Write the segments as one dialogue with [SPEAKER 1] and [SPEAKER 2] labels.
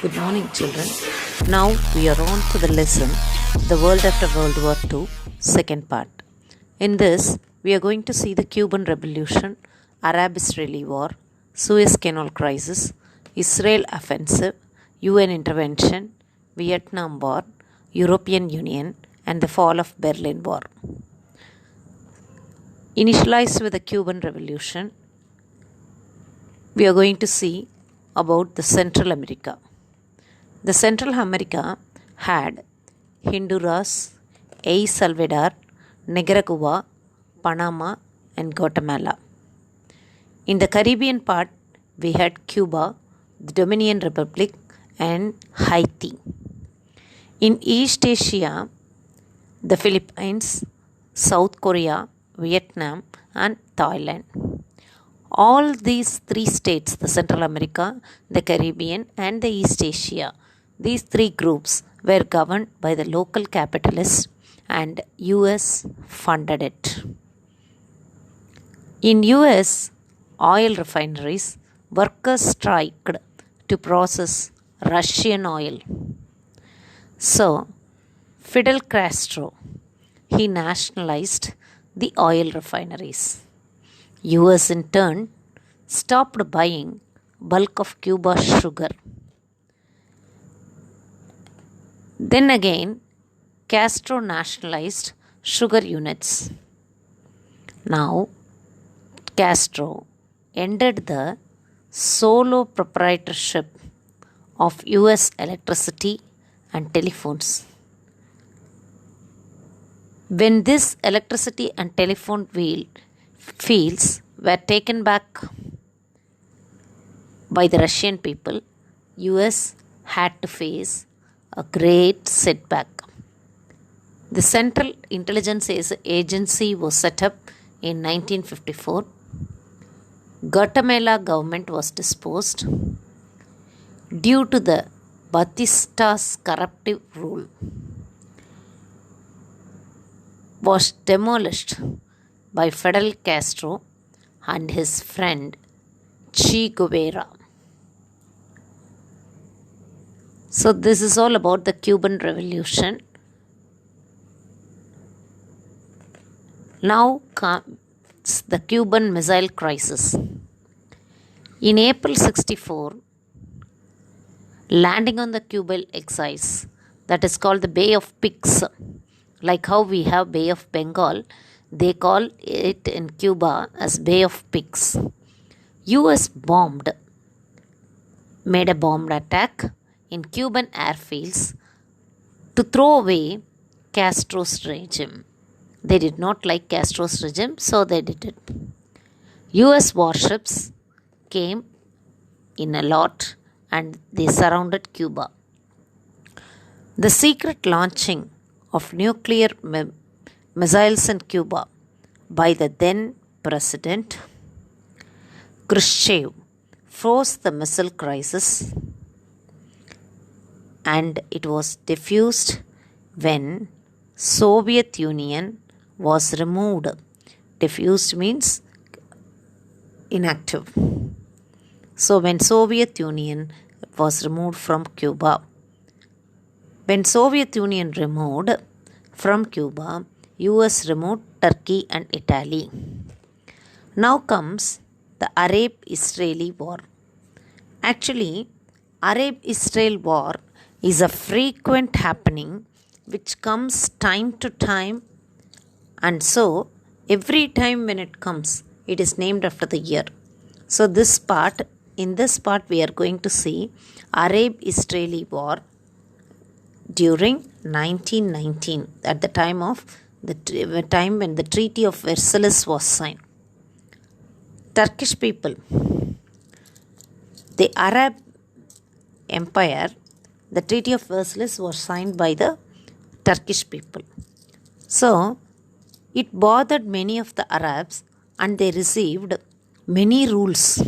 [SPEAKER 1] Good morning, children. Now we are on to the lesson The World After World War II, second part. In this, we are going to see the Cuban Revolution, Arab Israeli War, Suez Canal Crisis, Israel Offensive, UN Intervention, Vietnam War, European Union, and the fall of Berlin Wall. Initialized with the Cuban Revolution, we are going to see about the Central America. The Central America had Honduras, El Salvador, Nicaragua, Panama, and Guatemala. In the Caribbean part, we had Cuba, the Dominican Republic, and Haiti. In East Asia, the Philippines, South Korea, Vietnam, and Thailand. All these three states, the Central America, the Caribbean, and the East Asia, these three groups were governed by the local capitalists, and US funded it. In US oil refineries, workers striked to process Russian oil. So, Fidel Castro, he nationalized the oil refineries. US in turn stopped buying bulk of Cuba's sugar. Then again, Castro nationalized sugar units. Now, Castro ended the solo proprietorship of US electricity and telephones. When this electricity and telephone fields were taken back by the Russian people, US had to face a great setback. The Central Intelligence Agency was set up in 1954. Guatemala government was disposed due to the Batista's corruptive rule. Was demolished by Fidel Castro and his friend Che Guevara. So this is all about the Cuban Revolution. Now comes the Cuban Missile Crisis. In April 1964, landing on the Cuban exiles, that is called the Bay of Pigs, like how we have Bay of Bengal, they call it in Cuba as Bay of Pigs. US made a bomb attack in Cuban airfields to throw away Castro's regime. They did not like Castro's regime, so they did it. US warships came in a lot and they surrounded Cuba. The secret launching of nuclear missiles in Cuba by the then President Khrushchev froze the missile crisis, and it was diffused when Soviet Union was removed. Diffused means inactive. So when Soviet Union was removed from Cuba, when Soviet Union removed from Cuba, US removed Turkey and Italy. Now comes the Arab-Israeli War. Actually, Arab-Israel War is a frequent happening which comes time to time, and so every time when it comes, it is named after the year. So in this part we are going to see Arab-Israeli War during 1919, at the time when the Treaty of Versailles was signed. Turkish people, the Arab Empire, the Treaty of Versailles was signed by the Turkish people. So, it bothered many of the Arabs and they received many rules.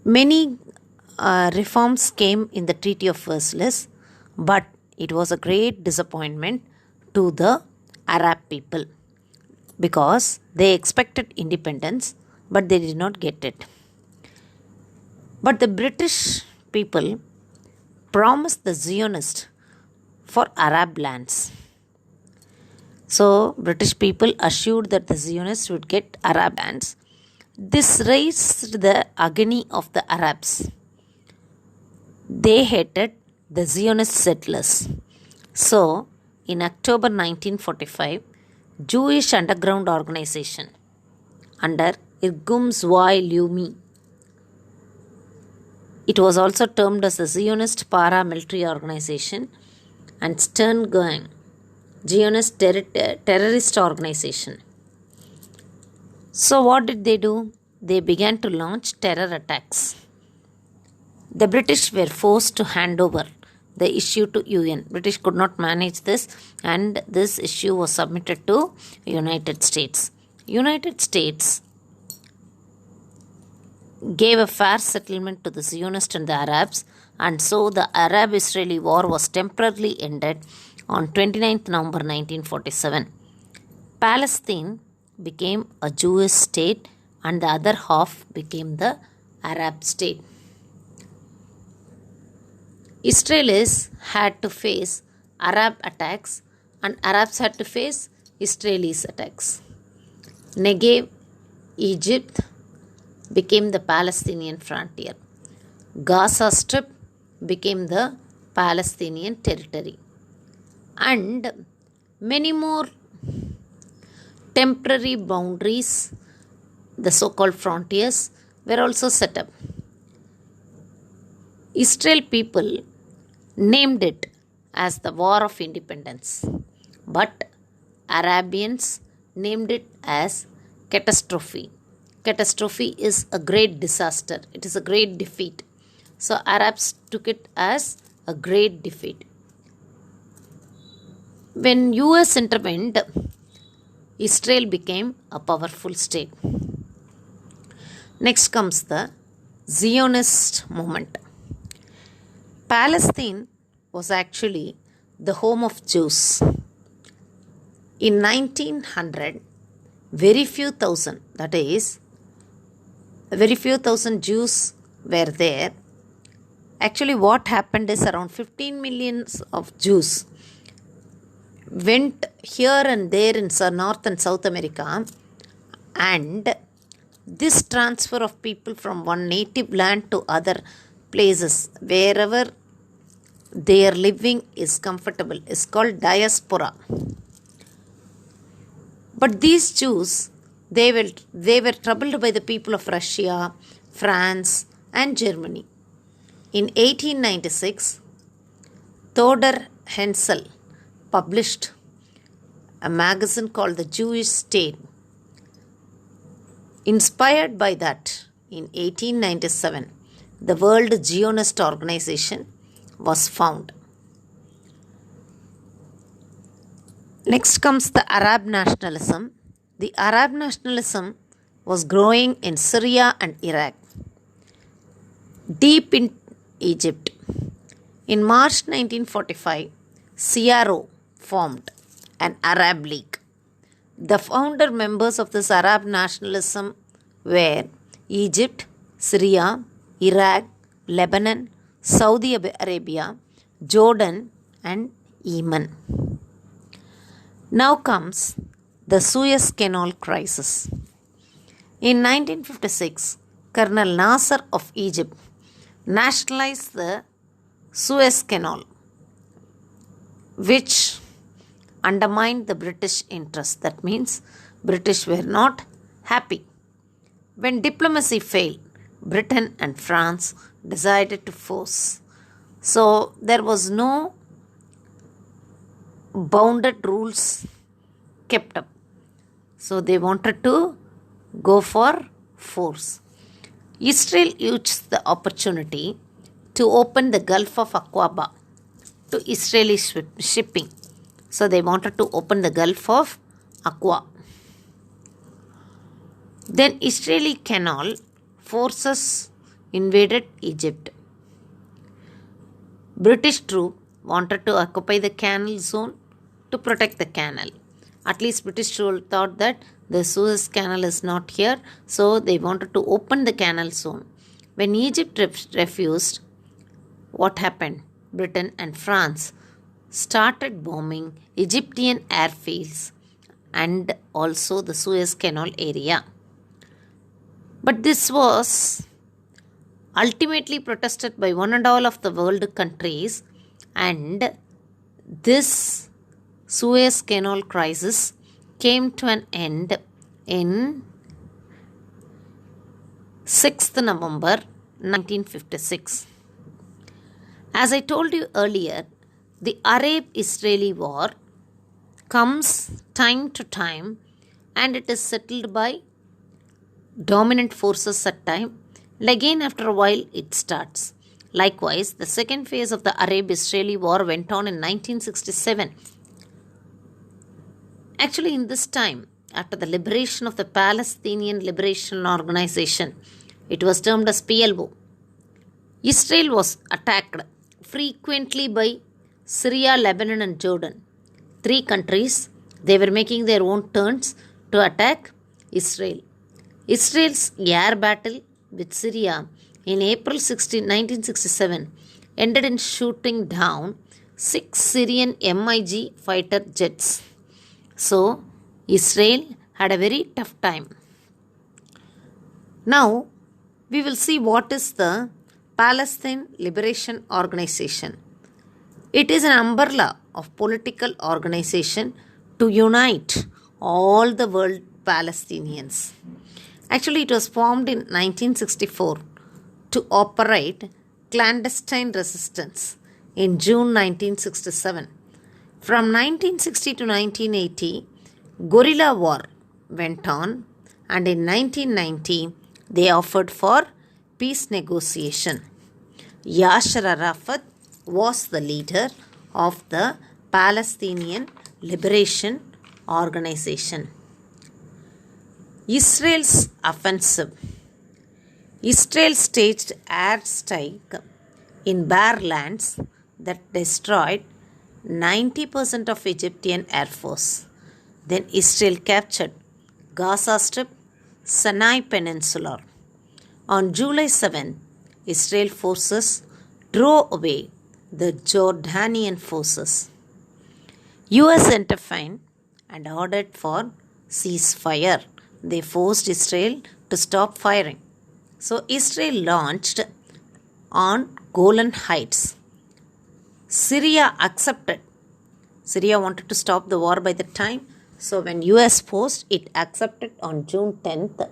[SPEAKER 1] Many reforms came in the Treaty of Versailles, but it was a great disappointment to the Arab people because they expected independence, but they did not get it. But the British people promised the Zionists for Arab lands. So British people assured that the Zionists would get Arab lands. This raised the agony of the Arabs. They hated the Zionist settlers. So in October 1945, Jewish underground organization under Irgum Zwei Leumi, it was also termed as the Zionist paramilitary organization and Stern Gang, Zionist terrorist organization. So what did they do? They began to launch terror attacks. The British were forced to hand over the issue to UN. British could not manage this, and this issue was submitted to United States. United States gave a fair settlement to the Zionists and the Arabs, and so the Arab-Israeli war was temporarily ended on 29th November 1947. Palestine became a Jewish state and the other half became the Arab state. Israelis had to face Arab attacks and Arabs had to face Israelis attacks. Negev, Egypt became the Palestinian frontier. Gaza Strip became the Palestinian territory. And many more temporary boundaries, the so-called frontiers, were also set up. Israel people named it as the War of Independence, but Arabians named it as catastrophe. Catastrophe is a great disaster. It is a great defeat. So Arabs took it as a great defeat. When US intervened, Israel became a powerful state. Next comes the Zionist movement. Palestine was actually the home of Jews. In 1900, very few thousand Jews were there. Actually, what happened is around 15 million of Jews went here and there in North and South America, and this transfer of people from one native land to other places wherever their living is comfortable is called diaspora. But these Jews, they were troubled by the people of Russia, France and Germany. In 1896, Theodor Herzl published a magazine called The Jewish State. Inspired by that, in 1897, the World Zionist Organization was found. Next comes the Arab nationalism. The Arab nationalism was growing in Syria and Iraq, deep in Egypt. In March 1945, CRO formed an Arab League. The founder members of this Arab nationalism were Egypt, Syria, Iraq, Lebanon, Saudi Arabia, Jordan and Yemen. Now comes the Suez Canal crisis. In 1956, Colonel Nasser of Egypt nationalized the Suez Canal, which undermined the British interest. That means British were not happy. When diplomacy failed, Britain and France decided to force. So there was no bounded rules kept up. So they wanted to go for force. Israel used the opportunity to open the Gulf of Aqaba to Israeli shipping. So they wanted to open the Gulf of Aqaba. Then Israeli canal forces invaded Egypt. British troops wanted to occupy the canal zone to protect the canal. At least British troops thought that the Suez Canal is not here, so they wanted to open the canal zone. When Egypt refused, what happened? Britain and France started bombing Egyptian airfields and also the Suez Canal area. But this was ultimately protested by one and all of the world countries, and this Suez Canal crisis came to an end in 6th November 1956. As I told you earlier, the Arab-Israeli war comes time to time and it is settled by dominant forces at time, and again after a while it starts. Likewise, the second phase of the Arab-Israeli war went on in 1967. Actually, in this time, after the liberation of the Palestinian Liberation Organization, it was termed as PLO, Israel was attacked frequently by Syria, Lebanon and Jordan. Three countries, they were making their own turns to attack Israel. Israel's air battle with Syria in April 1967 ended in shooting down 6 Syrian MiG fighter jets. So, Israel had a very tough time. Now, we will see what is the Palestine Liberation Organization. It is an umbrella of political organization to unite all the world Palestinians. Actually, it was formed in 1964 to operate clandestine resistance in June 1967. From 1960 to 1980, guerrilla war went on, and in 1990, they offered for peace negotiation. Yasser Arafat was the leader of the Palestinian Liberation Organization. Israel's offensive. Israel staged airstrike in bare lands that destroyed 90% of Egyptian air force. Then Israel captured Gaza Strip, Sinai Peninsula. On July 7, Israel forces drove away the Jordanian forces. US intervened and ordered for ceasefire. They forced Israel to stop firing. So Israel launched on Golan Heights. Syria accepted. Syria wanted to stop the war by the time. So when US forced, it accepted on June 10th.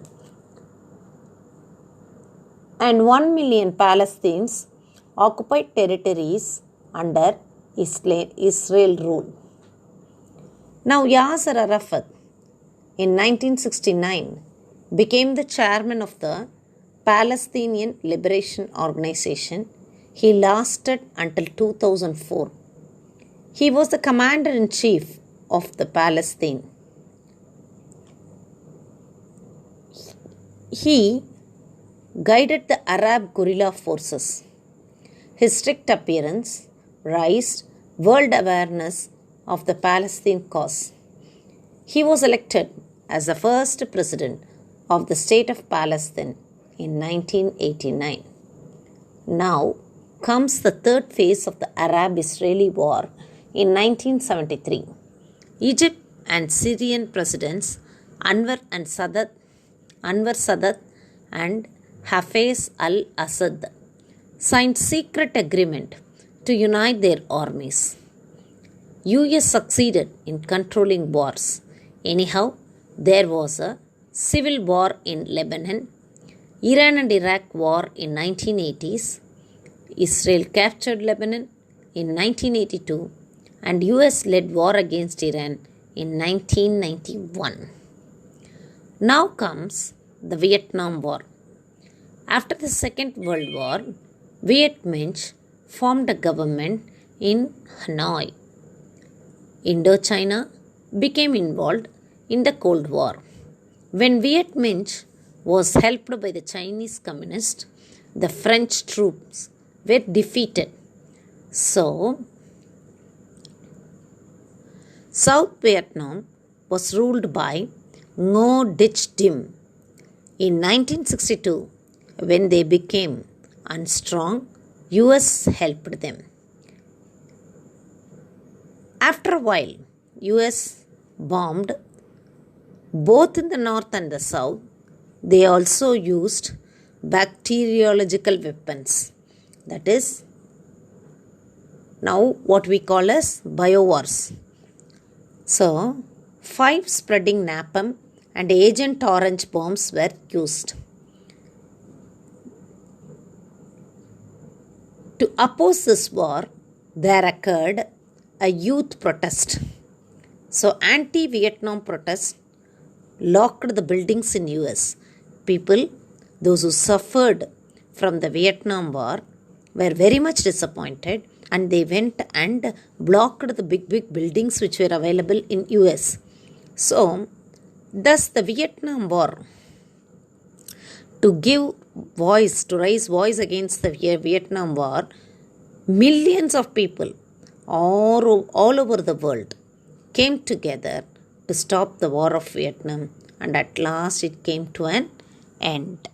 [SPEAKER 1] And 1 million Palestinians occupied territories under Israel rule. Now Yasser Arafat in 1969 became the chairman of the Palestinian Liberation Organization. He lasted until 2004. He was the commander-in-chief of the Palestine. He guided the Arab guerrilla forces. His strict appearance raised world awareness of the Palestine cause. He was elected as the first president of the state of Palestine in 1989. Now comes the third phase of the Arab-Israeli war in 1973. Egypt and Syrian presidents Anwar Sadat and Hafez al-Assad signed secret agreement to unite their armies. US succeeded in controlling wars. Anyhow, there was a civil war in Lebanon, Iran and Iraq war in 1980s, Israel captured Lebanon in 1982, and US led war against Iran in 1991. Now comes the Vietnam War. After the Second World War, Viet Minh formed a government in Hanoi. Indochina became involved in the Cold War. When Viet Minh was helped by the Chinese communists, the French troops were defeated. So, South Vietnam was ruled by Ngo Dinh Diem. In 1962, When they became unstrong, US helped them. After a while, US bombed both in the north and the south. They also used bacteriological weapons. That is now what we call as biowars. So, 5 spreading napalm and Agent Orange bombs were used. To oppose this war, there occurred a youth protest. So, anti-Vietnam protest locked the buildings in US. People, those who suffered from the Vietnam War, were very much disappointed, and they went and blocked the big buildings which were available in US. So, thus the Vietnam War, to give voice, to raise voice against the Vietnam War, millions of people all over the world came together to stop the war of Vietnam, and at last it came to an end.